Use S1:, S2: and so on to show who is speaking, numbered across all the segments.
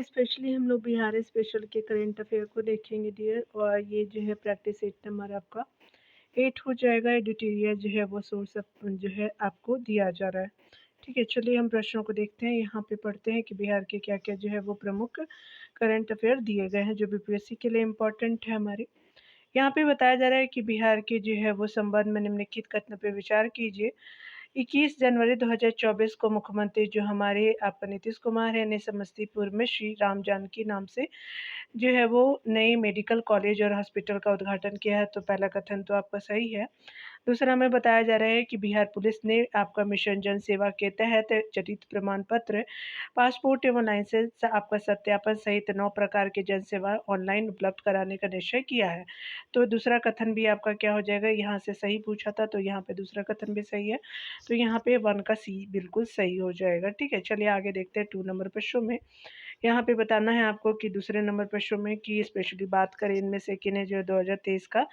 S1: Specially हम लोग Bihar special के करंट अफेयर को देखेंगे डियर। और ये जो है प्रैक्टिस 8 नंबर आपका 8 हो जाएगा। एडिटोरियल जो है वो सोर्स जो है आपको दिया जा रहा है। ठीक है, चलिए हम प्रश्नों को देखते हैं। यहाँ पे पढ़ते हैं कि बिहार के क्या क्या जो है वो प्रमुख करंट अफेयर दिए गए हैं जो बीपीएससी के लिए इम्पोर्टेंट है हमारे। यहाँ पे बताया जा रहा है कि बिहार के जो है वो संबंध में निम्नलिखित कथनों पर विचार कीजिए। 21 जनवरी 2024 को मुख्यमंत्री जो हमारे आपका नीतीश कुमार है ने समस्तीपुर में श्री राम जानकी नाम से जो है वो नए मेडिकल कॉलेज और हॉस्पिटल का उद्घाटन किया है। तो पहला कथन तो आपका सही है। दूसरा में बताया जा रहा है कि बिहार पुलिस ने आपका मिशन जन सेवा के तहत चरित्र प्रमाण पत्र, पासपोर्ट एवं लाइसेंस आपका सत्यापन सहित 9 प्रकार के जन सेवा ऑनलाइन उपलब्ध कराने का निश्चय किया है। तो दूसरा कथन भी आपका क्या हो जाएगा, यहाँ से सही पूछा था तो यहाँ पे दूसरा कथन भी सही है। तो यहाँ पे 1 का सी बिल्कुल सही हो जाएगा। ठीक है, चलिए आगे देखते हैं 2 नंबर प्रश्नों में। यहाँ पे बताना है आपको कि दूसरे नंबर प्रश्नों में कि स्पेशली बात करें इनमें से किन्हें जो 2023 का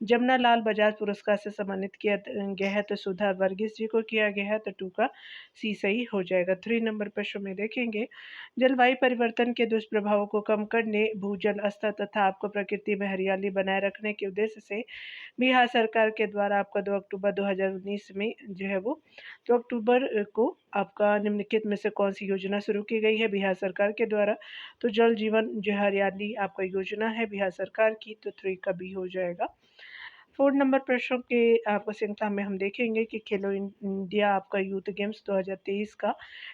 S1: जमनालाल बजाज पुरस्कार से सम्मानित किया गया है। तो सुधा वर्गीस जी को किया गया है। तो 2 का सी सही हो जाएगा। 3 नंबर प्रश्न में देखेंगे, जलवायु परिवर्तन के दुष्प्रभावों को कम करने, भूजल स्तर तथा आपको प्रकृति में हरियाली बनाए रखने के उद्देश्य से बिहार सरकार के द्वारा आपका 2 अक्टूबर 2019 में जो है वो 2 अक्टूबर को आपका निम्नलिखित में से कौन सी योजना शुरू की गई है बिहार सरकार के द्वारा। तो जल जीवन जो हरियाली आपका योजना है बिहार सरकार की। तो 3 का बी हो जाएगा। 4 नंबर प्रश्नों के आपको श्रृंखला में हम देखेंगे कि खेलो इंडिया आपका यूथ गेम्स 2023 का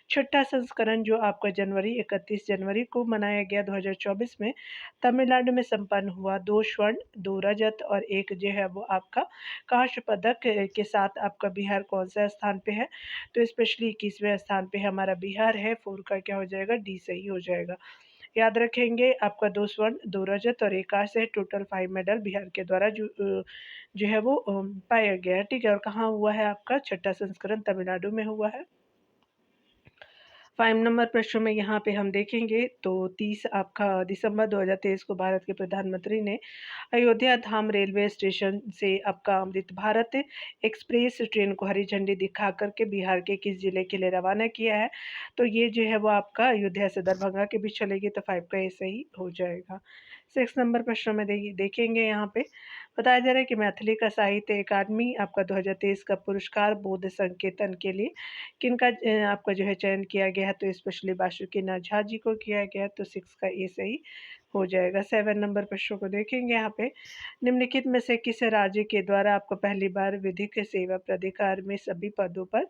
S1: छठा संस्करण जो आपका 31 जनवरी को मनाया गया 2024 में तमिलनाडु में संपन्न हुआ। 2 स्वर्ण, 2 रजत और 1 जो है वो आपका कांस्य पदक के साथ आपका बिहार कौन सा स्थान पे है। तो स्पेशली 21वें स्थान पे हमारा बिहार है। 4 का क्या हो जाएगा, डी सही हो जाएगा। याद रखेंगे आपका 2 स्वर्ण, 2 रजत और 1 कांस्य है। टोटल 5 मेडल बिहार के द्वारा जो है वो पाया गया है। ठीक है, और कहाँ हुआ है आपका छठा संस्करण, तमिलनाडु में हुआ है। 5 नंबर प्रश्न में यहाँ पे हम देखेंगे तो 30 आपका दिसंबर 2023 को भारत के प्रधानमंत्री ने अयोध्या धाम रेलवे स्टेशन से आपका अमृत भारत एक्सप्रेस ट्रेन को हरी झंडी दिखा करके बिहार के किस जिले के लिए रवाना किया है। तो ये जो है वो आपका अयोध्या से दरभंगा के बीच चलेगी। तो 5 का ये सही हो जाएगा। 6 नंबर प्रश्न में देखेंगे यहाँ पे बताया जा रहा है कि मैथिली का साहित्य अकादमी आपका 2023 का पुरस्कार बोध संकेतन के लिए किनका आपका जो है चयन किया गया है। तो स्पेशली बासुकीनाथ झा जी को किया गया है। तो 6 का ए सही हो जाएगा। 7 नंबर प्रश्नों को देखेंगे यहाँ पे, निम्नलिखित में से किस राज्य के द्वारा आपको पहली बार विधिक सेवा प्राधिकार में सभी पदों पर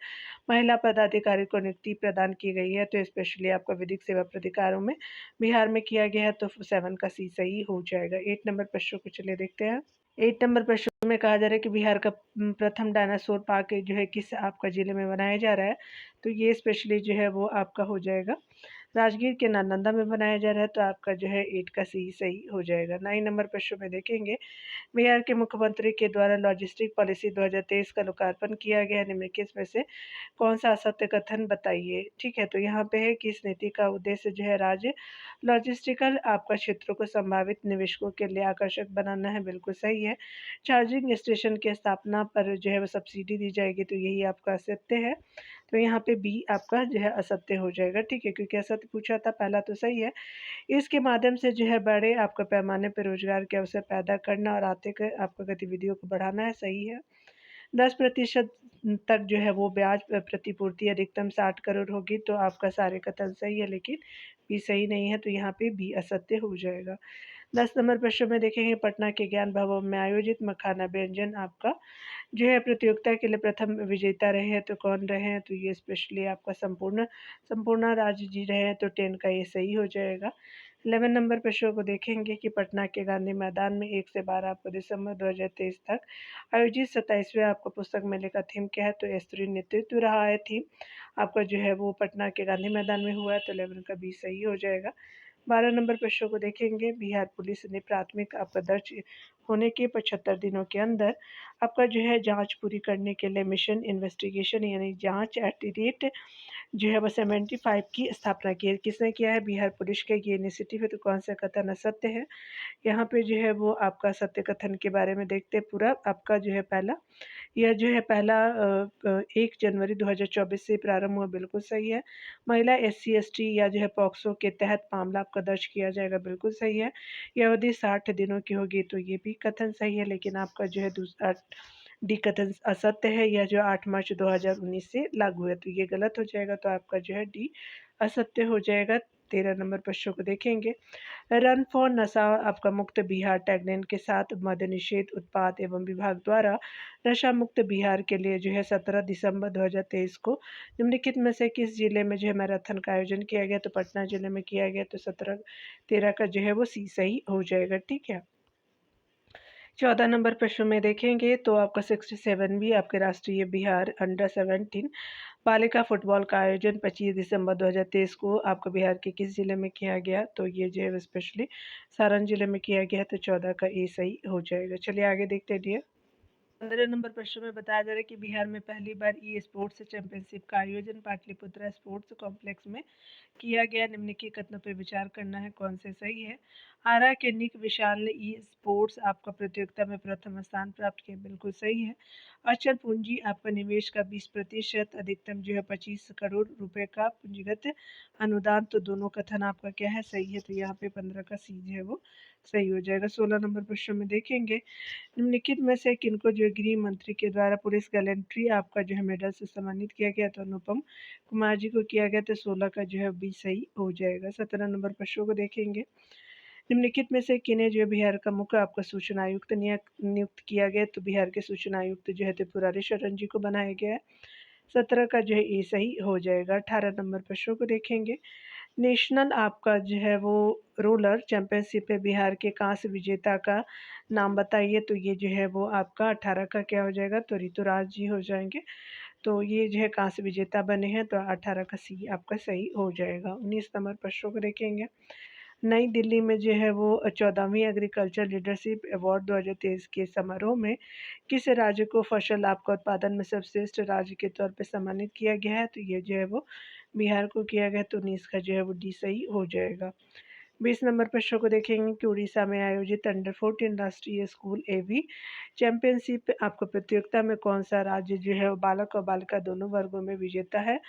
S1: महिला पदाधिकारी को नियुक्ति प्रदान की गई है। तो स्पेशली आपका विधिक सेवा प्राधिकारों में बिहार में किया गया है। तो 7 का सी सही हो जाएगा। 8 नंबर प्रश्नों को चलिए देखते हैं। 8 नंबर प्रश्न में कहा जा रहा है कि बिहार का प्रथम डायनासोर पार्क जो है किस आपका जिले में बनाया जा रहा है। तो ये स्पेशली जो है वो आपका हो जाएगा राजगीर के नालंदा में बनाया जा रहा है। तो आपका जो है 8 का सी सही हो जाएगा। 9 नंबर प्रश्न में देखेंगे, बिहार के मुख्यमंत्री के द्वारा लॉजिस्टिक पॉलिसी 2023 का लोकार्पण किया गया। निम्नलिखित में से कौन सा असत्य कथन बताइए। ठीक है, तो यहाँ पे है कि इस नीति का उद्देश्य जो है राज्य लॉजिस्टिकल आपका क्षेत्रों को संभावित निवेशकों के लिए आकर्षक बनाना है। बिल्कुल सही है। चार्जिंग स्टेशन की स्थापना पर जो है वो सब्सिडी दी जाएगी। तो यही आपका असत्य है। तो यहाँ पे बी आपका जो है असत्य हो जाएगा। ठीक है, क्योंकि असत्य पूछा था, पहला तो सही है। इसके माध्यम से जो है बड़े आपका पैमाने पर रोजगार के अवसर पैदा करना और आर्थिक आपका गतिविधियों को बढ़ाना है। सही है। 10% तक जो है वो ब्याज प्रतिपूर्ति अधिकतम 60 करोड़ होगी। तो आपका सारे कथन सही है, लेकिन बी सही नहीं है। तो यहाँ पे बी असत्य हो जाएगा। 10 नंबर प्रश्न में देखेंगे, पटना के ज्ञान भवन में आयोजित मखाना व्यंजन आपका जो है प्रतियोगिता के लिए प्रथम विजेता रहे हैं। तो कौन रहे हैं। तो ये स्पेशली आपका संपूर्णा राज जी रहे हैं। तो 10 का ये सही हो जाएगा। 11 नंबर प्रश्नों को देखेंगे कि पटना के गांधी मैदान में 1 से 12 आपको दिसंबर 2023 तक आयोजित 27वें आपका पुस्तक मेले का थीम क्या है। तो स्त्री नेतृत्व रहा है थीम आपका जो है वो पटना के गांधी मैदान में हुआ है। तो 11 का बी सही हो जाएगा। 12 नंबर प्रश्नों को देखेंगे, बिहार पुलिस ने प्राथमिक आपका दर्ज होने के 75 दिनों के अंदर आपका जो है जांच पूरी करने के लिए मिशन इन्वेस्टिगेशन यानी जांच एट द रेट जो है वो 75 की स्थापना की है। किसने किया है, बिहार पुलिस का ये इनिशिएटिव है। तो कौन सा कथन असत्य है। यहाँ पे जो है वो आपका सत्य कथन के बारे में देखते हैं। पूरा आपका जो है पहला यह जो है पहला 1 जनवरी 2024 से प्रारंभ हुआ, बिल्कुल सही है। महिला एससी, एसटी या जो है पॉक्सो के तहत मामला आपका दर्ज किया जाएगा, बिल्कुल सही है। यह अवधि 60 दिनों की होगी, तो ये भी कथन सही है, लेकिन आपका जो है दूसरा डी कथन असत्य है। यह जो 8 मार्च 2019 से लागू है, तो ये गलत हो जाएगा, तो आपका जो है डी असत्य हो जाएगा। 13 नंबर प्रश्न को देखेंगे। रन फॉर नशा आपका मुक्त बिहार टैगलाइन के साथ मद्य निषेध उत्पाद एवं विभाग द्वारा नशा मुक्त बिहार के लिए जो है 17 दिसंबर 2023 को निम्नलिखित में से किस जिले में जो है मैराथन का आयोजन किया गया? तो पटना जिले में किया गया, तो 17-13 का जो है वो सी सही हो जाएगा, ठीक है। 14 नंबर प्रश्न में देखेंगे तो आपका 67वीं आपके राष्ट्रीय बिहार अंडर 17 बालिका फुटबॉल का आयोजन 25 दिसंबर 2023 को आपको बिहार के किस जिले में किया गया? तो ये जो है स्पेशली सारण जिले में किया गया, तो 14 का ए सही हो जाएगा। चलिए आगे देखते हैं डियर। 15 नंबर प्रश्न में बताया जा रहा है कि बिहार में पहली बार ई स्पोर्ट्स चैंपियनशिप का आयोजन पाटलिपुत्रा स्पोर्ट्स कॉम्प्लेक्स में किया गया। निम्नलिखित कथनों पर विचार करना है, कौन से सही है। आरा के निक विशाल ने ई स्पोर्ट्स आपका प्रतियोगिता में प्रथम स्थान प्राप्त किया, बिल्कुल सही है। अचल पूंजी आपका निवेश का 20% अधिकतम जो है 25 करोड़ रुपए का पूंजीगत अनुदान, तो दोनों कथन आपका क्या है, सही है। तो यहाँ पे 15 का सी जो है वो सही हो जाएगा। 16 नंबर प्रश्न में देखेंगे निम्नलिखित में से किनको जो गृह मंत्री के द्वारा पुलिस गैलेंट्री आपका जो है मेडल से सम्मानित किया गया? तो अनुपम कुमार जी को किया गया, तो 16 का जो है बी सही हो जाएगा। 17 नंबर प्रश्नों को देखेंगे। निम्नलिखित में से किन्हें जो बिहार का मुख्य आपका सूचना आयुक्त नियुक्त किया गया? तो बिहार के सूचना आयुक्त जो है त्रिपुरारी शरण जी को बनाया गया है। 17 का जो है ए सही हो जाएगा। 18 नंबर प्रश्नों को देखेंगे। नेशनल आपका जो है वो रोलर चैंपियनशिप है, बिहार के कांस्य विजेता का नाम बताइए? तो ये जो है वो आपका 18 का क्या हो जाएगा? तो ऋतुराज जी हो जाएंगे। तो ये जो है कांस्य विजेता बने हैं, तो 18 का सी आपका सही हो जाएगा। 19 नंबर प्रश्नों को देखेंगे। नई दिल्ली में जो है वो 14वीं एग्रीकल्चर लीडरशिप अवार्ड 2023 के समारोह में किस राज्य को फसल आपका उत्पादन में सर्वश्रेष्ठ राज्य के तौर पर सम्मानित किया गया है? तो ये जो है वो बिहार को किया गया, तो 19 का जो है वो डी सही हो जाएगा। 20 नंबर प्रश्न को देखेंगे कि उड़ीसा में आयोजित अंडर 14 राष्ट्रीय स्कूल एवी चैंपियनशिप आपको प्रतियोगिता में कौन सा राज्य जो है वो बालक और बालिका दोनों वर्गों में विजेता है?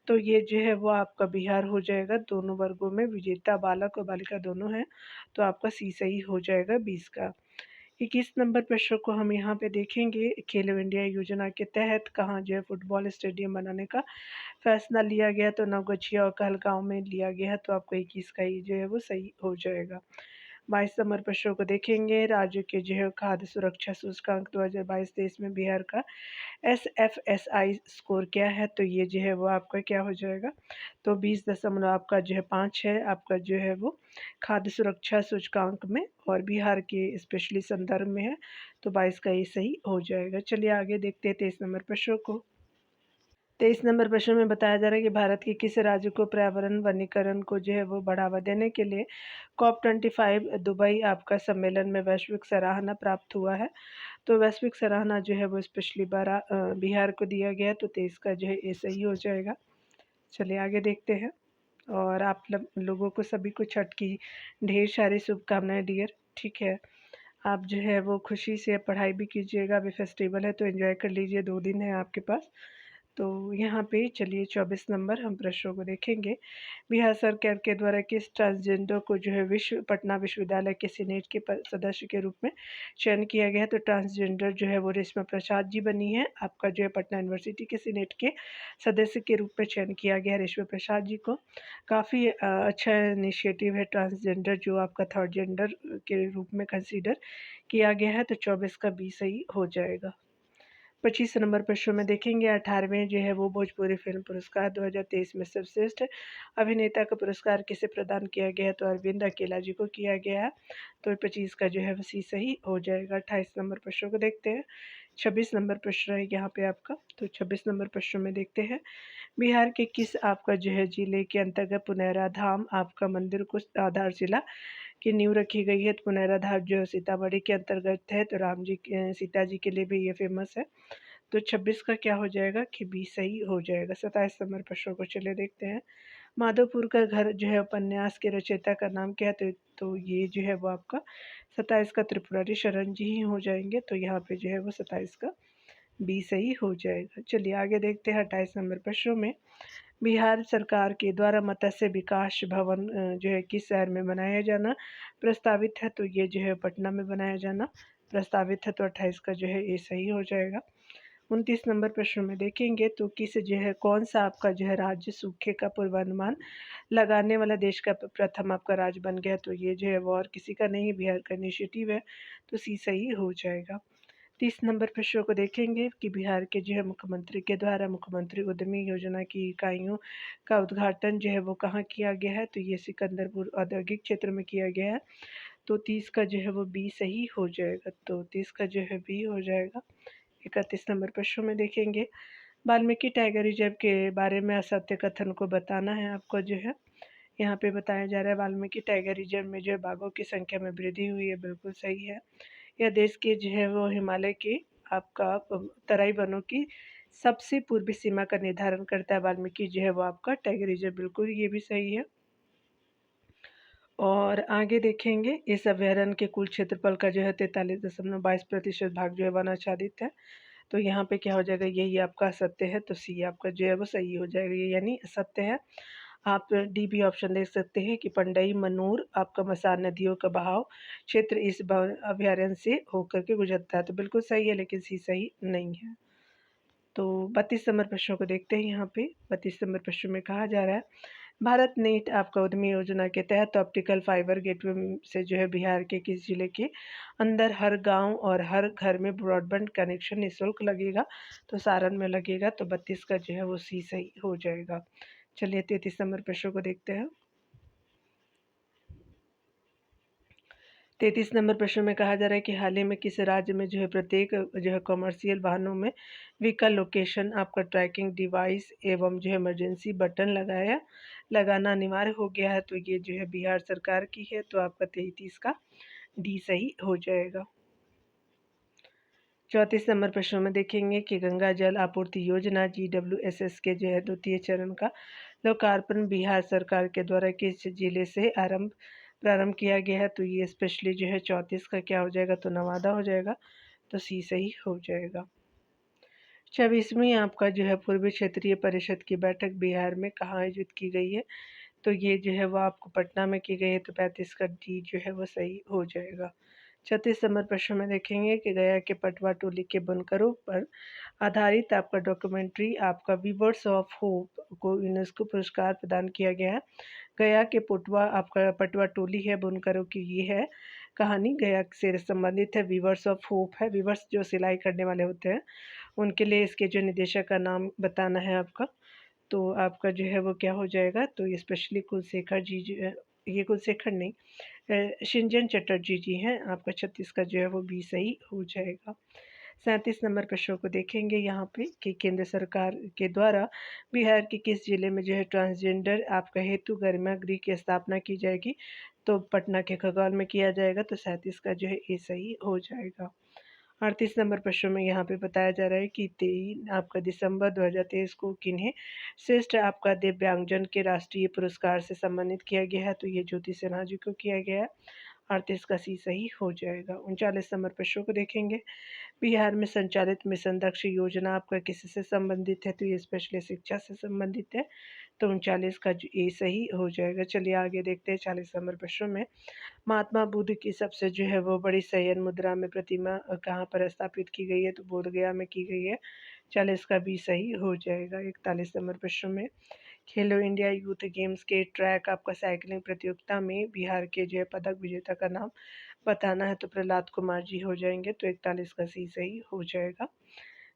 S1: तो ये जो है वो आपका बिहार हो जाएगा, दोनों वर्गों में विजेता बालक और बालिका दोनों हैं, तो आपका सी सही हो जाएगा 20 का। 21 नंबर प्रश्न को हम यहाँ पे देखेंगे। खेलो इंडिया योजना के तहत कहाँ जो है फुटबॉल स्टेडियम बनाने का फैसला लिया गया? तो नवगछिया और कहलगांव में लिया गया है, तो आपको 21 का ही जो है वो सही हो जाएगा। 22 नंबर प्रश्नों को देखेंगे। राज्य के जो है खाद्य सुरक्षा सूचकांक 2022-23 में बिहार का SFSI स्कोर क्या है? तो ये जो है वो आपका क्या हो जाएगा? तो 20 आपका जो है 5 है, आपका जो है वो खाद्य सुरक्षा सूचकांक में, और बिहार के स्पेशली संदर्भ में है, तो 22 का ये सही हो जाएगा। चलिए आगे देखते हैं 23 नंबर प्रश्नों को। 23 नंबर प्रश्न में बताया जा रहा है कि भारत के किस राज्य को पर्यावरण वनीकरण को जो है वो बढ़ावा देने के लिए COP25 दुबई आपका सम्मेलन में वैश्विक सराहना प्राप्त हुआ है? तो वैश्विक सराहना जो है वो स्पेशली बिहार को दिया गया है, तो 23 का जो है ये सही हो जाएगा। चलिए आगे देखते हैं। और आप लोगों को सभी को छठ की ढेर सारी शुभकामनाएं डियर, ठीक है। आप जो है वो खुशी से पढ़ाई भी कीजिएगा, अभी फेस्टिवल है तो एंजॉय कर लीजिए, 2 दिन है आपके पास। तो यहाँ पे चलिए 24 नंबर हम प्रश्नों को देखेंगे। बिहार सरकार के द्वारा किस ट्रांसजेंडर को जो है पटना विश्वविद्यालय के सीनेट के सदस्य के रूप में चयन किया गया है? तो ट्रांसजेंडर जो है वो रेशमा प्रसाद जी बनी है, आपका जो है पटना यूनिवर्सिटी के सीनेट के सदस्य के रूप में चयन किया गया है रेशमा प्रसाद जी को। काफ़ी अच्छा इनिशिएटिव है ट्रांसजेंडर, जो आपका थर्ड जेंडर के रूप में कंसीडर किया गया है, तो 24 का बी सही हो जाएगा। 25 नंबर प्रश्न में देखेंगे। 18वें जो है वो भोजपुरी फिल्म पुरस्कार 2023 में सर्वश्रेष्ठ अभिनेता का पुरस्कार किसे प्रदान किया गया है? तो अरविंद अकेला जी को किया गया है, तो 25 का जो है वो सी सही हो जाएगा। 28 नंबर प्रश्नों को देखते हैं। 26 नंबर प्रश्न है यहाँ पे आपका, तो 26 नंबर प्रश्न में देखते हैं। बिहार के किस आपका जो है जिले के अंतर्गत पुनैरा धाम आपका मंदिर को आधारशिला की नींव रखी गई है? तो पुनैरा धाम जो है सीतामढ़ी के अंतर्गत है, तो राम जी के सीता जी के लिए भी ये फेमस है, तो 26 का क्या हो जाएगा कि बी सही हो जाएगा। 27 नंबर प्रश्नों को चले देखते हैं। माधोपुर का घर जो है उपन्यास के रचयिता का नाम क्या है? तो ये जो है वो आपका 27 का त्रिपुरारी शरण जी ही हो जाएंगे, तो यहाँ पे जो है वो 27 का बी सही हो जाएगा। चलिए आगे देखते हैं 28 नंबर प्रश्नों में। बिहार सरकार के द्वारा मत्स्य विकास भवन जो है किस शहर में बनाया जाना प्रस्तावित है? तो ये जो है पटना में बनाया जाना प्रस्तावित है, तो 28 का जो है ये सही हो जाएगा। 29 नंबर प्रश्न में देखेंगे तो किस जो है कौन सा आपका जो है राज्य सूखे का पूर्वानुमान लगाने वाला देश का प्रथम आपका राज्य बन गया? तो ये जो है वो और किसी का नहीं, बिहार का इनिशिएटिव है, तो सी सही हो जाएगा। 30 नंबर प्रश्न को देखेंगे कि बिहार के जो है मुख्यमंत्री के द्वारा मुख्यमंत्री उद्यमी योजना की इकाइयों का उद्घाटन जो है वो कहाँ किया गया है? तो ये सिकंदरपुर औद्योगिक क्षेत्र में किया गया है, तो 30 का जो है वो बी सही हो जाएगा, तो 30 का जो है बी हो जाएगा। 31 नंबर प्रश्न में देखेंगे वाल्मीकि टाइगर रिजर्व के बारे में असत्य कथन को बताना है आपको जो है। यहाँ पे बताया जा रहा है वाल्मीकि टाइगर रिजर्व में जो है बाघों की संख्या में वृद्धि हुई है, बिल्कुल सही है। यह देश के जो है वो हिमालय के आपका तराई वनों की सबसे पूर्वी सीमा का निर्धारण करता है। वाल्मीकि जो है वो आपका टाइगर रिजर्व, बिल्कुल ये भी सही है। और आगे देखेंगे इस अभ्यारण्य के कुल क्षेत्रफल का जो है 43.22% भाग जो है वन आच्छादित है, तो यहाँ पे क्या हो जाएगा, यही आपका असत्य है, तो सी आपका जो है वो सही हो जाएगा, ये यानी असत्य है। आप डी बी ऑप्शन देख सकते हैं कि पंडई मनूर आपका मसार नदियों का बहाव क्षेत्र इस अभ्यारण्य से होकर के गुजरता है, तो बिल्कुल सही है, लेकिन सी सही नहीं है। तो 32 नंबर प्रश्नों को देखते हैं। यहाँ पे 32 नंबर प्रश्न में कहा जा रहा है भारत नेट आपका उद्यमी योजना के तहत ऑप्टिकल फाइबर गेटवे से जो है बिहार के किस जिले के अंदर हर गांव और हर घर में ब्रॉडबैंड कनेक्शन निःशुल्क लगेगा? तो सारण में लगेगा, तो 32 का जो है वो सी सही हो जाएगा। चलिए 33 नंबर प्रश्न को देखते हैं। 33 नंबर प्रश्न में कहा जा रहा है कि हाल ही में किस राज्य में जो है प्रत्येक जो है कमर्शियल वाहनों में व्हीकल लोकेशन आपका ट्रैकिंग डिवाइस एवं जो है इमरजेंसी बटन लगाना अनिवार्य हो गया है? तो ये जो है बिहार सरकार की है, तो आपका 33 का डी सही हो जाएगा। 34 नंबर प्रश्न में देखेंगे कि गंगा जल आपूर्ति योजना GWSS के जो है द्वितीय चरण का लोकार्पण बिहार सरकार के द्वारा किस जिले से प्रारंभ किया गया है? तो ये स्पेशली जो है 34 का क्या हो जाएगा, तो नवादा हो जाएगा, तो सी सही हो जाएगा। 26वीं आपका जो है पूर्वी क्षेत्रीय परिषद की बैठक बिहार में कहाँ आयोजित की गई है? तो ये जो है वो आपको पटना में की गई है, तो 35 का डी जो है वो सही हो जाएगा। 36 नंबर प्रश्न में देखेंगे कि गया के पटवा टोली के बुनकरों पर आधारित आपका डॉक्यूमेंट्री आपका वीवर्स ऑफ होप को यूनेस्को पुरस्कार प्रदान किया गया है। गया के आपका पटवा टोली है बुनकरों की, ये है कहानी गया से संबंधित है। वीवर्स ऑफ होप है, वीवर्स जो सिलाई करने वाले होते हैं उनके लिए इसके जो निदेशक का नाम बताना है आपका, तो आपका जो है वो क्या हो जाएगा, तो ये स्पेशली कुलशेखर जी ये कुलशेखर नहीं शिंजन चटर्जी जी हैं आपका। 36 का जो है वो बी सही हो जाएगा। 37 नंबर प्रश्नों को देखेंगे यहाँ पे कि केंद्र सरकार के द्वारा बिहार के किस जिले में जो है ट्रांसजेंडर आपका हेतु गरिमा गृह की स्थापना की जाएगी? तो पटना के खगौल में किया जाएगा, तो 37 का जो है ये सही हो जाएगा। 38 नंबर प्रश्न में यहाँ पे बताया जा रहा है कि 3 आपका दिसंबर 2023 को किन्हें श्रेष्ठ आपका दिव्यांगजन के राष्ट्रीय पुरस्कार से सम्मानित किया गया है? तो ये ज्योति सिन्हा जी को किया गया है, 38 का सी सही हो जाएगा। 39 नंबर प्रश्नों को देखेंगे बिहार में संचालित मिशन दक्ष योजना आपका किससे संबंधित है? तो ये स्पेशली शिक्षा से संबंधित है, तो 39 का ए सही हो जाएगा। चलिए आगे देखते हैं 40 नंबर प्रश्न में महात्मा बुद्ध की सबसे जो है वो बड़ी शयन मुद्रा में प्रतिमा कहाँ पर स्थापित की गई है? तो बोधगया में की गई है, 40 का बी सही हो जाएगा। 41 नंबर प्रश्न में खेलो इंडिया यूथ गेम्स के ट्रैक आपका साइकिलिंग प्रतियोगिता में बिहार के जो है पदक विजेता का नाम बताना है? तो प्रहलाद कुमार जी हो जाएंगे, तो 41 का सी सही हो जाएगा।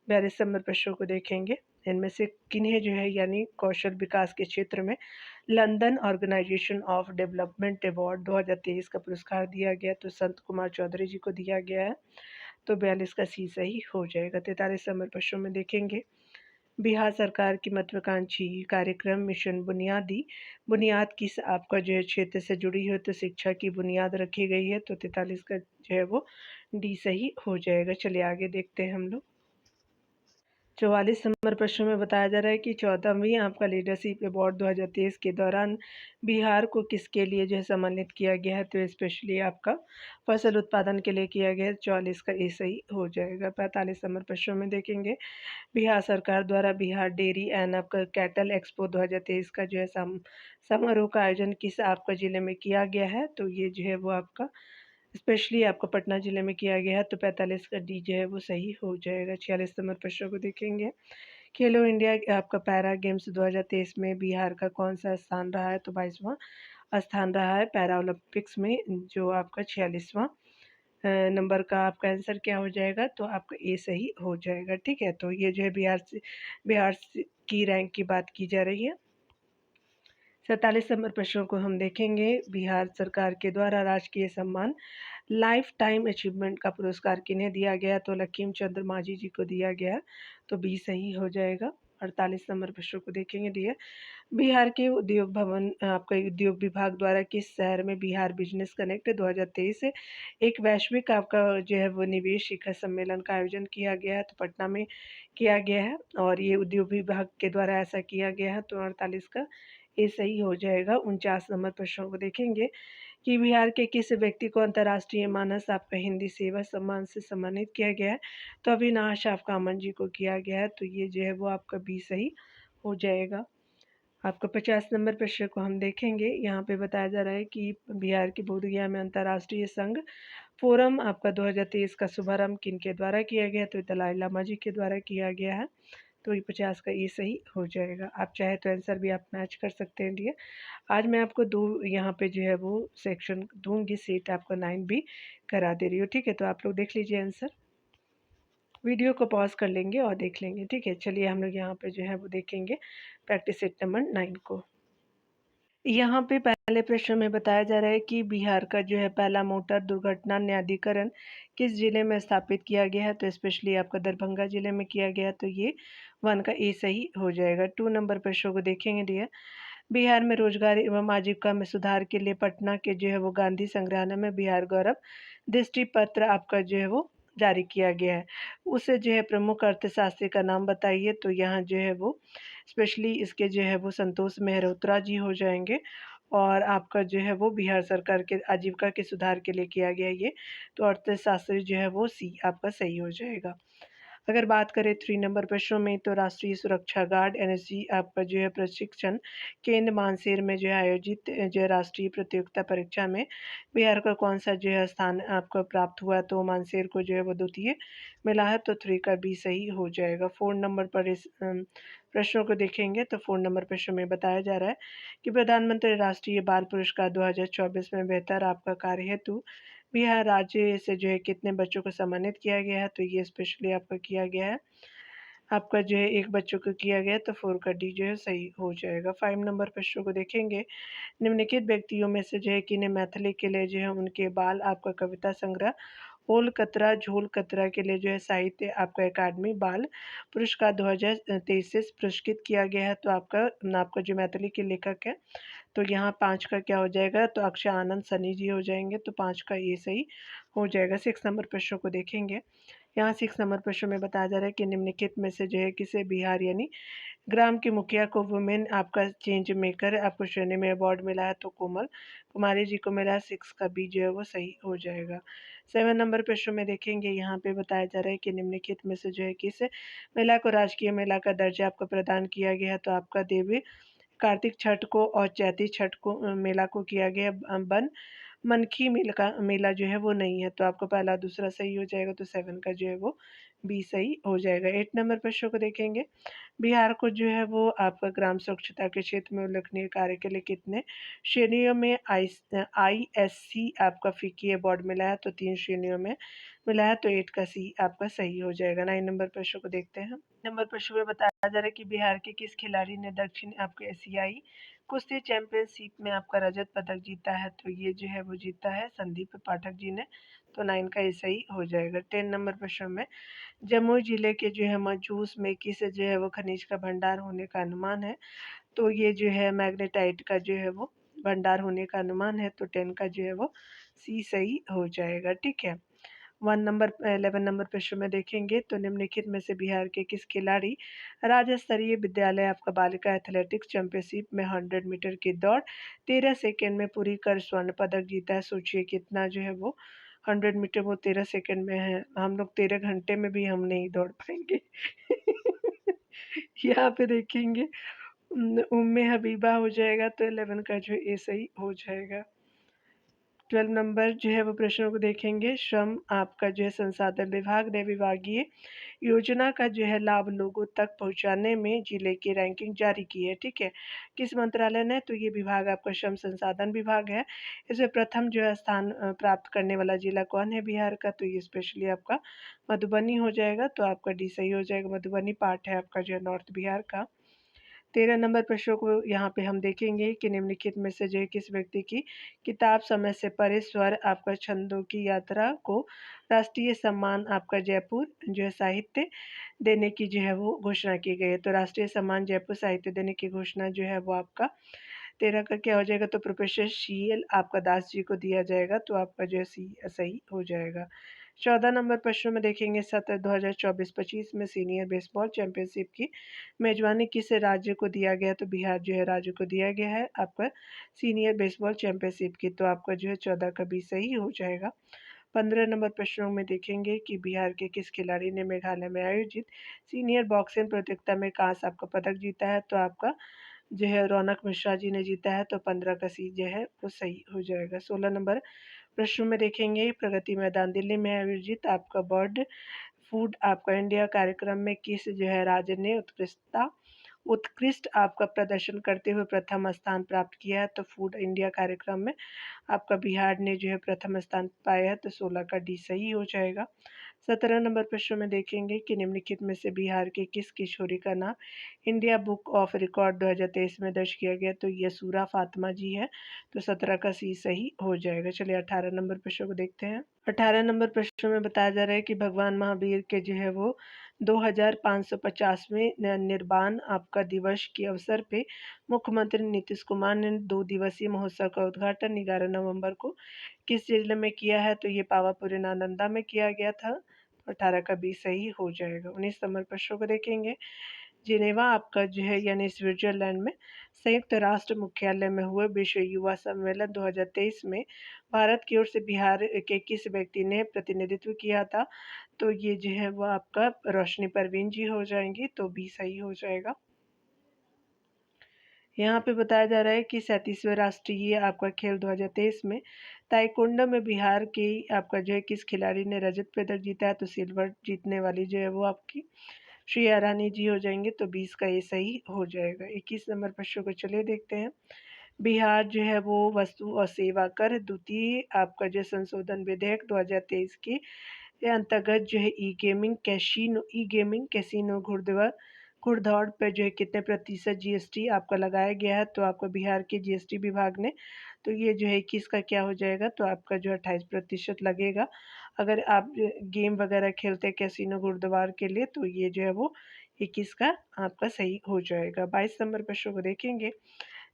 S1: 42 नंबर प्रश्नों को देखेंगे इनमें से किन्हें जो है यानी कौशल विकास के क्षेत्र में London organisation of development award 2023 का पुरस्कार दिया गया? तो संत कुमार चौधरी जी को दिया गया है, तो 42 का सी सही हो जाएगा। 43 नंबर प्रश्नों में देखेंगे बिहार सरकार की महत्वाकांक्षी कार्यक्रम मिशन बुनियाद किस आपका जो है क्षेत्र से जुड़ी है? तो शिक्षा की बुनियाद रखी गई है, तो 43 का जो है वो डी सही हो जाएगा। चलिए आगे देखते हैं हम लोग। 44 नंबर प्रश्न में बताया जा रहा है कि 14वीं आपका लीडरशिप अवार्ड 2023 के दौरान बिहार को किसके लिए जो है सम्मानित किया गया है? तो स्पेशली आपका फसल उत्पादन के लिए किया गया है। 44 का ए सही हो जाएगा। 45 नंबर प्रश्न में देखेंगे, बिहार सरकार द्वारा बिहार डेयरी एंड आपका कैटल एक्सपो 2023 का जो है समारोह का आयोजन किस आपका ज़िले में किया गया है? तो ये जो है वो आपका स्पेशली आपको पटना ज़िले में किया गया है। तो 45 का डी जो है वो सही हो जाएगा। 46 नंबर प्रश्न को देखेंगे, खेलो इंडिया आपका पैरा गेम्स 2023 में बिहार का कौन-सा स्थान रहा है? तो 22वां स्थान रहा है पैरा ओलंपिक्स में, जो आपका 46वां नंबर का आपका आंसर क्या हो जाएगा? तो आपका ए सही हो जाएगा, ठीक है? तो ये जो है बिहार से की रैंक की बात की जा रही है। 47 नंबर प्रश्न को हम देखेंगे, बिहार सरकार के द्वारा राजकीय सम्मान लाइफ टाइम अचीवमेंट का पुरस्कार किन्हें दिया गया? तो लकीम चंद्र मांझी जी को दिया गया, तो बी सही हो जाएगा। 48 नंबर प्रश्न को देखेंगे, डी है, बिहार के उद्योग भवन आपका उद्योग विभाग द्वारा किस शहर में बिहार बिजनेस कनेक्ट 2023 से एक वैश्विक आपका जो है वो निवेश शिखर सम्मेलन का आयोजन किया गया है? तो पटना में किया गया है और ये उद्योग विभाग के द्वारा ऐसा किया गया है, तो 48 का ये सही हो जाएगा। 49 नंबर प्रश्न को देखेंगे कि बिहार के किस व्यक्ति को अंतर्राष्ट्रीय मानस आपका हिंदी सेवा सम्मान से सम्मानित किया गया है? तो अविनाश आपका अमन जी को किया गया है, तो ये जो है वो आपका बी सही हो जाएगा। आपका 50 नंबर प्रश्न को हम देखेंगे, यहाँ पे बताया जा रहा है कि बिहार के बोधगया में अंतर्राष्ट्रीय संघ फोरम आपका 2023 का शुभारंभ किनके द्वारा किया गया? तो दलाई लामा जी के द्वारा किया गया है, तो ये 50 का ये सही हो जाएगा। आप चाहे तो आंसर भी आप मैच कर सकते हैं, डियर। आज मैं आपको 2 यहाँ पे जो है वो सेक्शन दूँगी, सीट आपको 9 भी करा दे रही हूँ, ठीक है? तो आप लोग देख लीजिए आंसर। वीडियो को पॉज़ कर लेंगे और देख लेंगे, ठीक है? चलिए हम लोग यहाँ पे जो है वो देखेंगे प्रैक्टिस सेट नंबर 9 को। यहाँ पे पहले प्रश्न में बताया जा रहा है कि बिहार का जो है पहला मोटर दुर्घटना न्यायाधिकरण किस ज़िले में स्थापित किया गया है? तो स्पेशली आपका दरभंगा ज़िले में किया गया है, तो ये 1 का ए सही हो जाएगा। 2 नंबर प्रश्न को देखेंगे, डियर। बिहार में रोजगार एवं आजीविका में सुधार के लिए पटना के जो है वो गांधी संग्रहालय में बिहार गौरव दृष्टि पत्र आपका जो है वो जारी किया गया है। उसे जो है प्रमुख अर्थशास्त्री का नाम बताइए? तो यहाँ जो है वो स्पेशली इसके जो है वो संतोष मेहरोत्रा जी हो जाएँगे और आपका जो है वो बिहार सरकार के आजीविका के सुधार के लिए किया गया ये, तो अर्थशास्त्री जो है वो सी आपका सही हो जाएगा। अगर बात करें 3 नंबर प्रश्नों में, तो राष्ट्रीय सुरक्षा गार्ड एनएसजी आपका जो है प्रशिक्षण केंद्र मानसेर में जो है आयोजित जो है राष्ट्रीय प्रतियोगिता परीक्षा में बिहार का कौन-सा जो है स्थान आपको प्राप्त हुआ? तो मानसेर को जो है वो द्वितीय मिला है, तो 3 का बी सही हो जाएगा। 4 नंबर पर इस प्रश्नों को देखेंगे, तो 4 नंबर प्रश्न में बताया जा रहा है कि प्रधानमंत्री राष्ट्रीय बाल पुरस्कार 2024 में बेहतर आपका कार्य हेतु बिहार राज्य से जो है कितने बच्चों को सम्मानित किया गया है? तो ये स्पेशली आपका किया गया है, आपका जो है 1 बच्चों को किया गया है, तो 4 का डी जो है सही हो जाएगा। 5 नंबर प्रश्नों को देखेंगे, निम्नलिखित व्यक्तियों में से जो है किन्हें मैथिली के लिए जो है उनके बाल आपका कविता संग्रह ओल कतरा झोल कतरा के लिए जो है साहित्य आपका अकादमी बाल पुरस्कार 2023 से पुरस्कृत किया गया है? तो आपका जो मैथिली के लेखक हैं, तो यहाँ 5 का क्या हो जाएगा? तो अक्षय आनंद सनी जी हो जाएँगे, तो 5 का ये सही हो जाएगा। 6 नंबर प्रश्न को देखेंगे। यहाँ 6 नंबर प्रश्न में बताया जा रहा है कि निम्नलिखित में से जो है किसे बिहार यानी ग्राम की मुखिया को वुमेन आपका चेंज मेकर आपको श्रेणी में अवार्ड मिला है? तो कोमल कुमारी जी को मिला है। 6 का बी जो है वो सही हो जाएगा। 7 नंबर प्रश्न में देखेंगे, यहाँ पे बताया जा रहा है कि निम्नलिखित में से जो है किस मेला को राजकीय मेला का दर्जा आपको प्रदान किया गया है? तो आपका देवी कार्तिक छठ को और चैती छठ को मेला को किया गया मनखी मेला जो है वो नहीं है, तो आपको पहला दूसरा सही हो जाएगा, तो 7 का जो है वो बी सही हो जाएगा। 8 नंबर प्रश्न को देखेंगे, बिहार को जो है वो आपका ग्राम स्वच्छता के क्षेत्र में उल्लेखनीय कार्य के लिए कितने श्रेणियों में आईएससी आपका फीकी अवार्ड मिला है? तो 3 श्रेणियों में मिला है, तो 8 का सी आपका सही हो जाएगा। 9 नंबर प्रश्न को देखते हैं। नंबर प्रश्न में बताया जा रहा है कि बिहार के किस खिलाड़ी ने दक्षिण आपके एशियाई कुश्ती चैंपियनशिप में आपका रजत पदक जीता है? तो ये जो है वो जीता है संदीप पाठक जी ने, तो 9 का ये सही हो जाएगा। 10 नंबर प्रश्न में जमुई जिले के जो है मंजूस में किस जो है वो खनिज का भंडार होने का अनुमान है? तो ये जो है मैग्नेटाइट का जो है वो भंडार होने का अनुमान है, तो 10 का जो है वो सी सही हो जाएगा, ठीक है। 11 नंबर प्रश्न में देखेंगे तो निम्नलिखित में से बिहार के किस खिलाड़ी राज्य स्तरीय विद्यालय आपका बालिका एथलेटिक्स चैंपियनशिप में 100 मीटर की दौड़ 13 सेकंड में पूरी कर स्वर्ण पदक जीता है। सोचिए कितना जो है वो 100 मीटर वो 13 सेकंड में है, हम लोग 13 घंटे में भी हम नहीं दौड़ पाएंगे। यहाँ पे देखेंगे उम्मे हबीबा हो जाएगा, तो 11 का जो ए सही हो जाएगा। 12 नंबर जो है वो प्रश्नों को देखेंगे। श्रम आपका जो है संसाधन विभाग ने विभागीय योजना का जो है लाभ लोगों तक पहुंचाने में जिले की रैंकिंग जारी की है। ठीक है, किस मंत्रालय ने? तो ये विभाग आपका श्रम संसाधन विभाग है। इसमें प्रथम जो है स्थान प्राप्त करने वाला जिला कौन है बिहार का? तो ये स्पेशली आपका मधुबनी हो जाएगा, तो आपका डी सही हो जाएगा। मधुबनी पार्ट है आपका जो है नॉर्थ बिहार का। 13 नंबर प्रश्नों को यहाँ पे हम देखेंगे कि निम्नलिखित में से जो है किस व्यक्ति की किताब समय से परे स्वर आपका छंदों की यात्रा को राष्ट्रीय सम्मान आपका जयपुर जो है साहित्य देने की जो है वो घोषणा की गई है। तो राष्ट्रीय सम्मान जयपुर साहित्य देने की घोषणा जो है वो आपका 13 का क्या हो जाएगा? तो प्रोफेसर सी.एल. आपका दास जी को दिया जाएगा, तो आपका जो है सी सही हो जाएगा। 14 नंबर प्रश्न में देखेंगे सत्र 2024-25 में सीनियर बेसबॉल चैंपियनशिप की मेजबानी किस राज्य को दिया गया? तो बिहार जो है राज्य को दिया गया है आपका सीनियर बेसबॉल चैंपियनशिप की, तो आपका जो है 14 का बी सही हो जाएगा। 15 नंबर प्रश्नों में देखेंगे कि बिहार के किस खिलाड़ी ने मेघालय में आयोजित सीनियर बॉक्सिंग प्रतियोगिता में कांस्य आपका पदक जीता है? तो आपका जो है रौनक मिश्रा जी ने जीता है, तो 15 का सी जो है वो सही हो जाएगा। 16 नंबर प्रश्न में देखेंगे प्रगति मैदान दिल्ली में आयोजित आपका बर्ड फूड आपका इंडिया कार्यक्रम में किस जो है राज्य ने उत्कृष्ट आपका प्रदर्शन करते हुए प्रथम स्थान प्राप्त किया है? तो फूड इंडिया कार्यक्रम में आपका बिहार ने जो है प्रथम स्थान पाया है, तो 16 का डी सही हो जाएगा। 17 नंबर प्रश्न में देखेंगे कि निम्नलिखित में से बिहार की किस किशोरी का नाम इंडिया बुक ऑफ रिकॉर्ड 2023 में दर्ज किया गया? तो ये सूरा फातिमा जी है, तो 17 का सी सही हो जाएगा। चलिए 18 नंबर प्रश्न को देखते हैं। 18 नंबर प्रश्न में बताया जा रहा है कि भगवान महावीर के जो है वो 2550वें निर्वाण आपका दिवस के अवसर पे मुख्यमंत्री नीतीश कुमार ने 2 दिवसीय महोत्सव का उद्घाटन 11 नवंबर को किस जिले में किया है? तो ये पावापुरी नालंदा में किया गया था। 18 का बी सही हो जाएगा। 19 नंबर प्रश्नों को देखेंगे। जिनेवा आपका जो है यानी स्विट्जरलैंड में संयुक्त राष्ट्र मुख्यालय में हुए विश्व युवा सम्मेलन 2023 में भारत की ओर से बिहार के किस व्यक्ति ने प्रतिनिधित्व किया था? तो ये जो है वो आपका रोशनी परवीन जी हो जाएंगी, तो बी सही हो जाएगा। यहाँ पे बताया जा रहा है कि 37वें राष्ट्रीय आपका खेल 2023 में ताइक्वांडो में बिहार की आपका जो है किस खिलाड़ी ने रजत पदक जीता है? तो सिल्वर जीतने वाली जो है वो आपकी श्रेया रानी जी हो जाएंगे, तो 20 का ये सही हो जाएगा। 21 नंबर प्रश्न को चलिए देखते हैं। बिहार जो है वो वस्तु और सेवा कर द्वितीय आपका जो संशोधन विधेयक 2023 के अंतर्गत जो है ई गेमिंग कैसीनो घुड़दौड़ पर जो है कितने प्रतिशत जीएसटी आपका लगाया गया है? तो आपका बिहार के जीएसटी विभाग ने, तो ये जो है 21 का क्या हो जाएगा? तो आपका जो 28% लगेगा अगर आप गेम वगैरह खेलते हैं कैसीनो घुड़दौड़ के लिए, तो ये जो है वो 21 का आपका सही हो जाएगा। 22 नंबर प्रश्न को देखेंगे।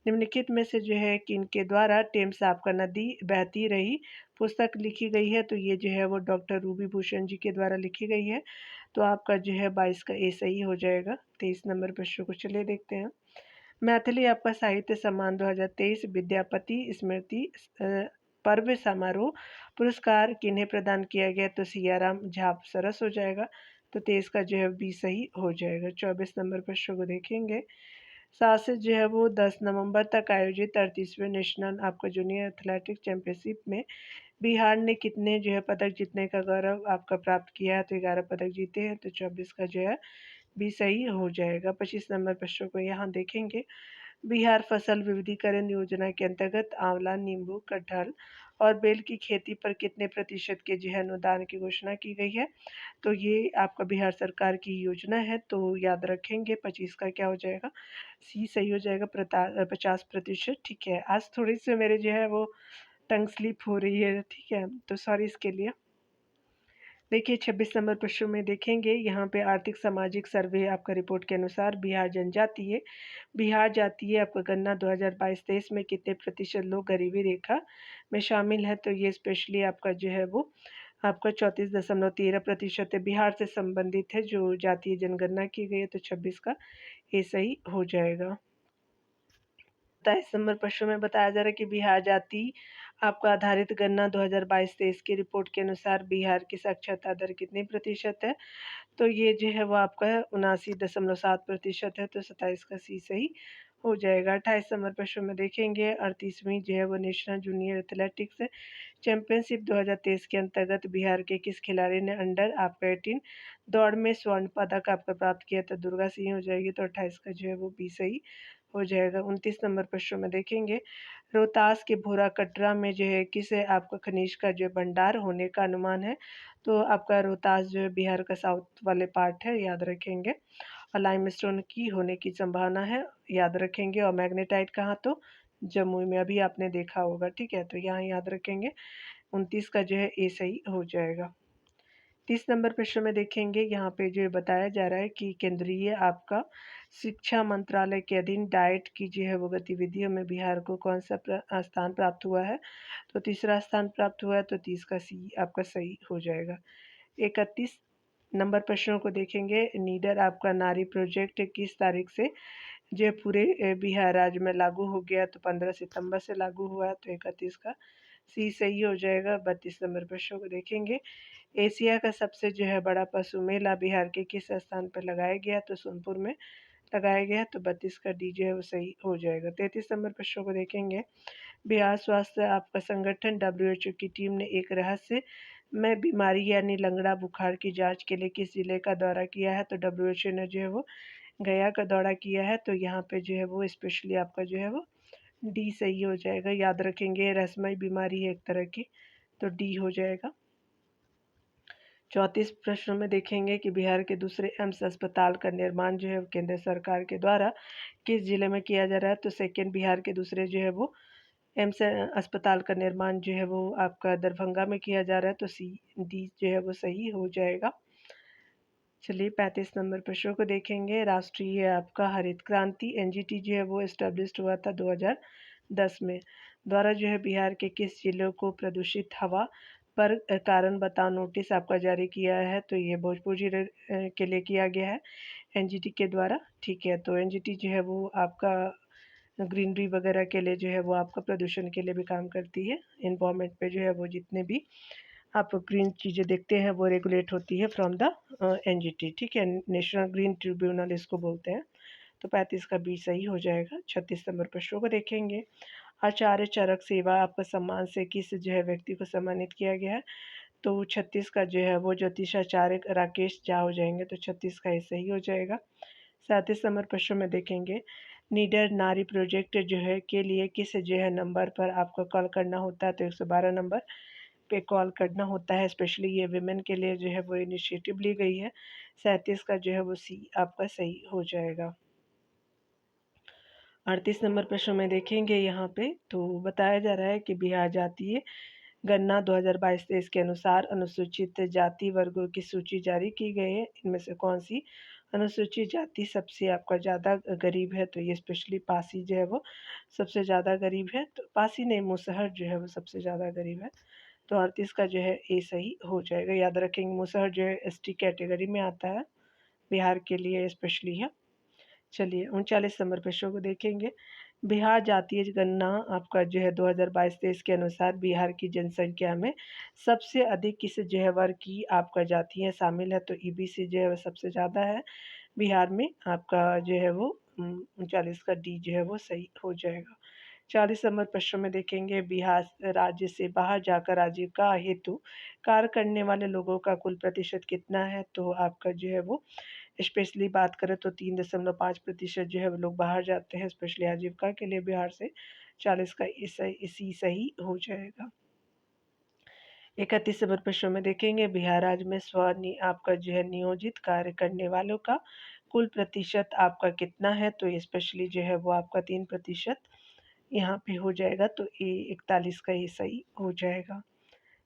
S1: निम्नलिखित में से जो है कि इनके द्वारा टेम्स आपका नदी बहती रही पुस्तक लिखी गई है? तो ये जो है वो डॉक्टर रूबी भूषण जी के द्वारा लिखी गई है, तो आपका जो है 22 का ए सही हो जाएगा। 23 नंबर प्रश्न को चलिए देखते हैं। मैथिली आपका साहित्य सम्मान 2023 विद्यापति स्मृति पर्व समारोह पुरस्कार किन्हें प्रदान किया गया? तो सियाराम झा सरस हो जाएगा, तो 23 का जो है बी सही हो जाएगा। 24 नंबर प्रश्न को देखेंगे। साथ जो है वो 10 नवंबर तक आयोजित 38वें नेशनल आपका जूनियर एथलेटिक्स चैंपियनशिप में बिहार ने कितने जो है पदक जीतने का गौरव आपका प्राप्त किया है? तो 11 पदक जीते हैं, तो 24 का जो है बी सही हो जाएगा। 25 नंबर प्रश्नों को यहाँ देखेंगे। बिहार फसल विविधीकरण योजना के अंतर्गत आंवला, नींबू, कटहल और बेल की खेती पर कितने प्रतिशत के जो है अनुदान की घोषणा की गई है? तो ये आपका बिहार सरकार की योजना है, तो याद रखेंगे 25 का क्या हो जाएगा? सी सही हो जाएगा 50%। ठीक है, आज थोड़ी सी मेरे जो है वो टंग स्लिप हो रही है, ठीक है, तो सॉरी इसके लिए। देखिए 26 नंबर प्रश्न में देखेंगे यहाँ पे आर्थिक सामाजिक सर्वे आपका रिपोर्ट के अनुसार बिहार जातीय आपका गन्ना 2022-23 में कितने प्रतिशत लोग गरीबी रेखा में शामिल है? तो ये स्पेशली आपका जो है वो आपका 34.13% है। बिहार से संबंधित है जो जातीय जनगणना की गई है, तो 26 का ये सही हो जाएगा। 27 नंबर प्रश्न में बताया जा रहा है कि बिहार जाति आपका आधारित गणना 2022-23 की रिपोर्ट के अनुसार बिहार की साक्षरता दर कितनी प्रतिशत है? तो ये जो है वो आपका 79.7% है, तो 27 का सी सही हो जाएगा। 28 नंबर प्रश्न में देखेंगे 38वीं जो है वो नेशनल जूनियर एथलेटिक्स चैंपियनशिप 2023 के अंतर्गत बिहार के किस खिलाड़ी ने अंडर आपका 18 दौड़ में स्वर्ण पदक आपका प्राप्त किया? तो दुर्गा सिंह हो जाएगी, तो 28 का जो है वो बी सही हो जाएगा। 29 नंबर प्रश्न में देखेंगे रोहतास के भोरा कटरा में जो है किस आपका खनिज का जो भंडार होने का अनुमान है? तो आपका रोहतास जो है बिहार का साउथ वाले पार्ट है, याद रखेंगे। और लाइमस्टोन की होने की संभावना है, याद रखेंगे। और मैग्नेटाइट कहाँ? तो जम्मू में, अभी आपने देखा होगा, ठीक है, तो यहाँ याद रखेंगे। 29 का जो है ए सही हो जाएगा। 30 नंबर प्रश्न में देखेंगे यहाँ पे जो बताया जा रहा है कि केंद्रीय आपका शिक्षा मंत्रालय के अधीन डाइट की जो है वो गतिविधियों में बिहार को कौन सा स्थान प्राप्त हुआ है? तो तीसरा स्थान प्राप्त हुआ है, तो 30 का सी आपका सही हो जाएगा। 31 नंबर प्रश्नों को देखेंगे। नीडर आपका नारी प्रोजेक्ट किस तारीख से जो पूरे बिहार राज्य में लागू हो गया? तो 15 सितंबर से लागू हुआ है, तो 31 का सी सही हो जाएगा। 32 नंबर प्रश्नों को देखेंगे। एशिया का सबसे जो है बड़ा पशु मेला बिहार के किस स्थान पर लगाया गया? तो सोनपुर में लगाया गया, तो 32 का डी जो है वो सही हो जाएगा। 33 नंबर प्रश्नों को देखेंगे। बिहार स्वास्थ्य आपका संगठन WHO की टीम ने एक रहस्य में बीमारी यानी लंगड़ा बुखार की जांच के लिए किस जिले का दौरा किया है? तो WHO ने जो है वो गया का दौरा किया है, तो यहाँ पे जो है वो स्पेशली आपका जो है वो डी सही हो जाएगा। याद रखेंगे रहस्यमय बीमारी है एक तरह की, तो डी हो जाएगा। 34 प्रश्नों में देखेंगे कि बिहार के दूसरे एम्स अस्पताल का निर्माण जो है केंद्र सरकार के द्वारा किस जिले में किया जा रहा है? तो सेकेंड बिहार के दूसरे जो है वो एम्स अस्पताल का निर्माण जो है वो आपका दरभंगा में किया जा रहा है, तो सी डी जो है वो सही हो जाएगा। चलिए 35 नंबर प्रश्नों को देखेंगे। राष्ट्रीय आपका हरित क्रांति एनजीटी जो है वो एस्टेब्लिश्ड हुआ था 2010 में। द्वारा जो है बिहार के किस जिलों को प्रदूषित हवा पर कारण बताओ नोटिस आपका जारी किया है? तो ये भोजपुर जिले के लिए किया गया है एनजीटी के द्वारा, ठीक है। तो एनजीटी जो है वो आपका ग्रीनरी वगैरह के लिए जो है वो आपका प्रदूषण के लिए भी काम करती है। एनवायरनमेंट पे जो है वो जितने भी आप ग्रीन चीज़ें देखते हैं वो रेगुलेट होती है फ्रॉम द एनजीटी, ठीक है। नेशनल ग्रीन ट्रिब्यूनल इसको बोलते हैं। तो 35 का बी सही हो जाएगा। 36 नंबर प्रश्नों को देखेंगे। आचार्य चरक सेवा आपका सम्मान से किस जो है व्यक्ति को सम्मानित किया गया है? तो 36 का जो है वो ज्योतिषाचार्य राकेश झा हो जाएंगे, तो 36 का ये सही हो जाएगा। 37 नंबर प्रश्न में देखेंगे। नीडर नारी प्रोजेक्ट जो है के लिए किस जो है नंबर पर आपको कॉल करना होता है? तो 112 नंबर पे कॉल करना होता है। स्पेशली ये विमेन के लिए जो है वो इनिशिएटिव ली गई है। 37 का जो है वो सी आपका सही हो जाएगा। 38 नंबर प्रश्न में देखेंगे यहाँ पे, तो बताया जा रहा है कि बिहार जातीय गणना 2022-23 के अनुसार अनुसूचित जाति वर्गों की सूची जारी की गई है। इनमें से कौन सी अनुसूचित जाति सबसे आपका ज़्यादा गरीब है? तो ये स्पेशली पासी जो है वो सबसे ज़्यादा गरीब है। तो पासी नहीं, मुसहर जो है वो सबसे ज़्यादा गरीब है। तो 38 का जो है ए सही हो जाएगा। याद रखेंगे मुसहर जो है एसटी कैटेगरी में आता है, बिहार के लिए स्पेशली है। चलिए 39 नंबर प्रश्नों को देखेंगे। बिहार जातीय गणना आपका जो है 2022-23 के अनुसार बिहार की जनसंख्या में सबसे अधिक किस जो है वर्ग की आपका जातियाँ शामिल है? तो ईबीसी जो है वो सबसे ज़्यादा है बिहार में। आपका जो है वो 39 का डी जो है वो सही हो जाएगा। 40 नंबर प्रश्न में देखेंगे। बिहार राज्य से बाहर जाकर आजीविका हेतु कार्य करने वाले लोगों का कुल प्रतिशत कितना है? तो आपका जो है वो स्पेशली बात करें तो 3.5% जो है वो लोग बाहर जाते हैं स्पेशली आजीविका के लिए बिहार से। 40 का इसी सही हो जाएगा। 31 नंबर प्रश्न में देखेंगे। बिहार राज्य में आपका जो है नियोजित कार्य करने वालों का कुल प्रतिशत आपका कितना है? तो स्पेशली जो है वो आपका 3% यहाँ पे हो जाएगा, तो ए 41 का ये सही हो जाएगा।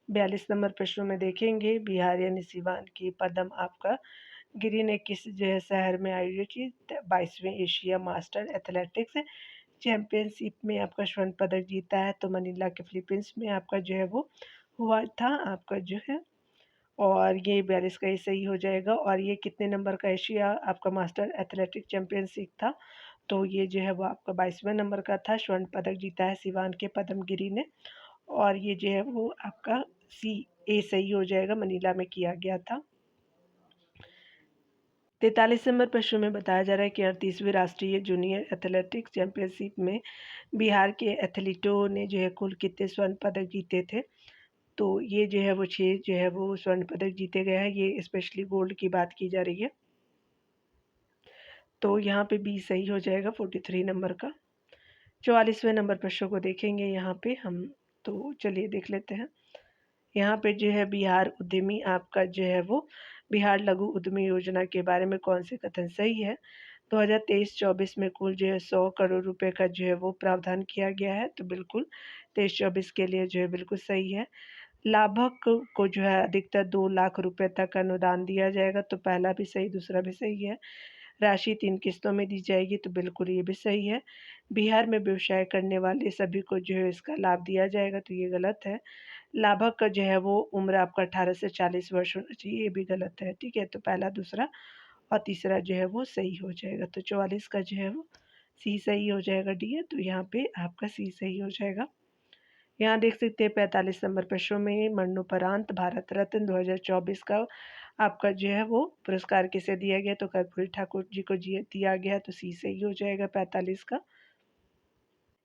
S1: 42 नंबर प्रश्नों में देखेंगे। बिहार यानी सिवान की पदम आपका गिरी ने किस जो है शहर में आयोजित 22वें एशिया मास्टर एथलेटिक्स चैंपियनशिप में आपका स्वर्ण पदक जीता है? तो मनीला के फिलीपींस में आपका जो है वो हुआ था आपका जो है और ये 42 का ये सही हो जाएगा। और ये कितने नंबर का एशिया आपका मास्टर एथलेटिक चैंपियनशिप था? तो ये जो है वो आपका 22वें नंबर का था। स्वर्ण पदक जीता है सिवान के पदम गिरी ने। और ये जो है वो आपका ए सही हो जाएगा, मनीला में किया गया था। 43 नंबर प्रश्न में बताया जा रहा है कि 38वीं राष्ट्रीय जूनियर एथलेटिक्स चैंपियनशिप में बिहार के एथलीटों ने जो है कुल कितने स्वर्ण पदक जीते थे? तो ये जो है वो 6 जो है वो स्वर्ण पदक जीते गए हैं। ये स्पेशली गोल्ड की बात की जा रही है। तो यहाँ पे बी सही हो जाएगा 43 नंबर का। 44वें नंबर प्रश्न को देखेंगे यहाँ पे हम। तो चलिए देख लेते हैं। यहाँ पे जो है बिहार उद्यमी आपका जो है वो बिहार लघु उद्यमी योजना के बारे में कौन से कथन सही है? 2023-24 में कुल जो है 100 करोड़ रुपए का जो है वो प्रावधान किया गया है। तो बिल्कुल 23-24 के लिए जो है बिल्कुल सही है। लाभुक को जो है अधिकतर 2 लाख रुपए तक अनुदान दिया जाएगा। तो पहला भी सही, दूसरा भी सही है। राशि 3 किस्तों में दी जाएगी। तो बिल्कुल ये भी सही है। बिहार में व्यवसाय करने वाले सभी को जो है इसका लाभ दिया जाएगा। तो ये गलत है। लाभुक का जो है वो उम्र आपका 18 से 40 वर्ष होना चाहिए। ये भी गलत है। ठीक है, तो पहला, दूसरा और तीसरा जो है वो सही हो जाएगा। तो 44 का जो है वो सी सही हो जाएगा। डी है, तो यहाँ पे आपका सी सही हो जाएगा। यहाँ देख सकते हैं 45 नंबर प्रश्नों में मरणोपरांत भारत रत्न 2024 का आपका जो है वो पुरस्कार किसे दिया गया? तो कर्पूरी ठाकुर जी को दिया गया। तो सी सही हो जाएगा 45 का।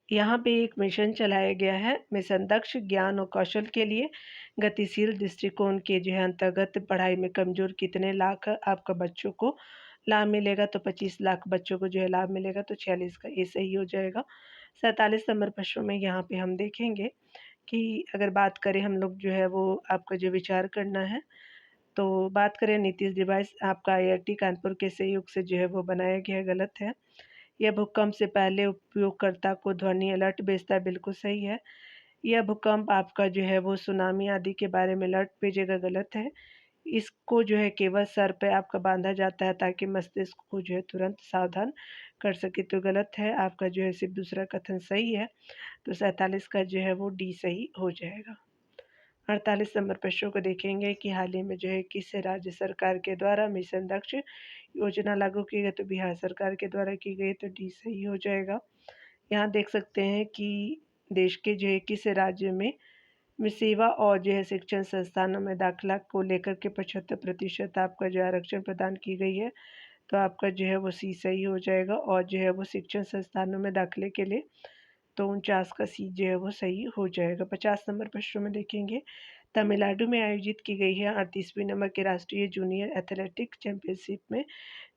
S1: यहाँ पे एक मिशन चलाया गया है, मिशन दक्ष ज्ञान और कौशल के लिए गतिशील दृष्टिकोण के जो है अंतर्गत पढ़ाई में कमजोर कितने लाख आपका बच्चों को लाभ मिलेगा? तो 25 लाख बच्चों को जो है लाभ मिलेगा। तो 46 का ये सही हो जाएगा। 47 नंबर प्रश्नों में यहाँ पे हम देखेंगे कि अगर बात करें हम लोग जो है वो आपका जो विचार करना है, तो बात करें नीतीश डिवाइस आपका आईआईटी कानपुर के सहयोग से जो है वो बनाया गया है। गलत है। यह भूकंप से पहले उपयोगकर्ता को ध्वनि अलर्ट भेजता है। बिल्कुल सही है। यह भूकंप आपका जो है वो सुनामी आदि के बारे में अलर्ट भेजेगा। गलत है। इसको जो है केवल सर पे आपका बांधा जाता है ताकि मस्तिष्क को जो है तुरंत सावधान कर सके। तो गलत है। आपका जो है सिर्फ दूसरा कथन सही है। तो 47 का जो है वो डी सही हो जाएगा। 48 नंबर प्रश्नों को देखेंगे कि हाल ही में जो है किस राज्य सरकार के द्वारा मिशन दक्ष योजना लागू की गई? तो बिहार सरकार के द्वारा की गई। तो डी सही हो जाएगा। यहाँ देख सकते हैं कि देश के जो है किस राज्य में सेवा और जो है शिक्षण संस्थानों में दाखिला को लेकर के 75% आपका जो आरक्षण प्रदान की गई है। तो आपका जो है वो सी सही हो जाएगा। और जो है वो शिक्षण संस्थानों में दाखिले के लिए तो 49 का सी जो है वो सही हो जाएगा। 50 नंबर प्रश्नों में देखेंगे, तमिलनाडु में आयोजित की गई है 38वीं नंबर के राष्ट्रीय जूनियर एथलेटिक चैंपियनशिप में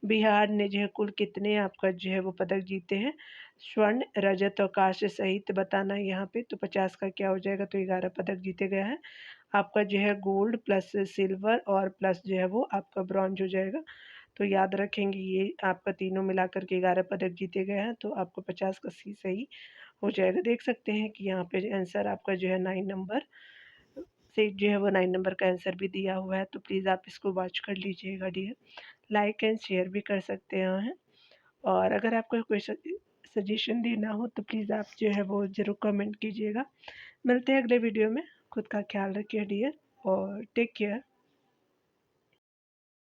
S1: बिहार ने जो है कुल कितने आपका जो है वो पदक जीते हैं? स्वर्ण, रजत और कांस्य सहित बताना है यहाँ पे। तो 50 का क्या हो जाएगा? तो 11 पदक जीते गए हैं। आपका जो है गोल्ड प्लस सिल्वर और प्लस जो है वो आपका ब्रॉन्ज हो जाएगा। तो याद रखेंगे ये आपका तीनों मिलाकर के 11 पदक जीते गए हैं। तो आपको 50 का सी सही हो जाएगा। देख सकते हैं कि यहाँ पे आंसर आपका जो है 9 नंबर से जो है वो 9 नंबर का आंसर भी दिया हुआ है। तो प्लीज़ आप इसको वॉच कर लीजिएगा डियर। लाइक एंड शेयर भी कर सकते हैं। और अगर आपको कोई सजेशन देना हो तो प्लीज़ आप जो है वो ज़रूर कमेंट कीजिएगा। मिलते हैं अगले वीडियो में। खुद का ख्याल रखिए डियर और टेक केयर।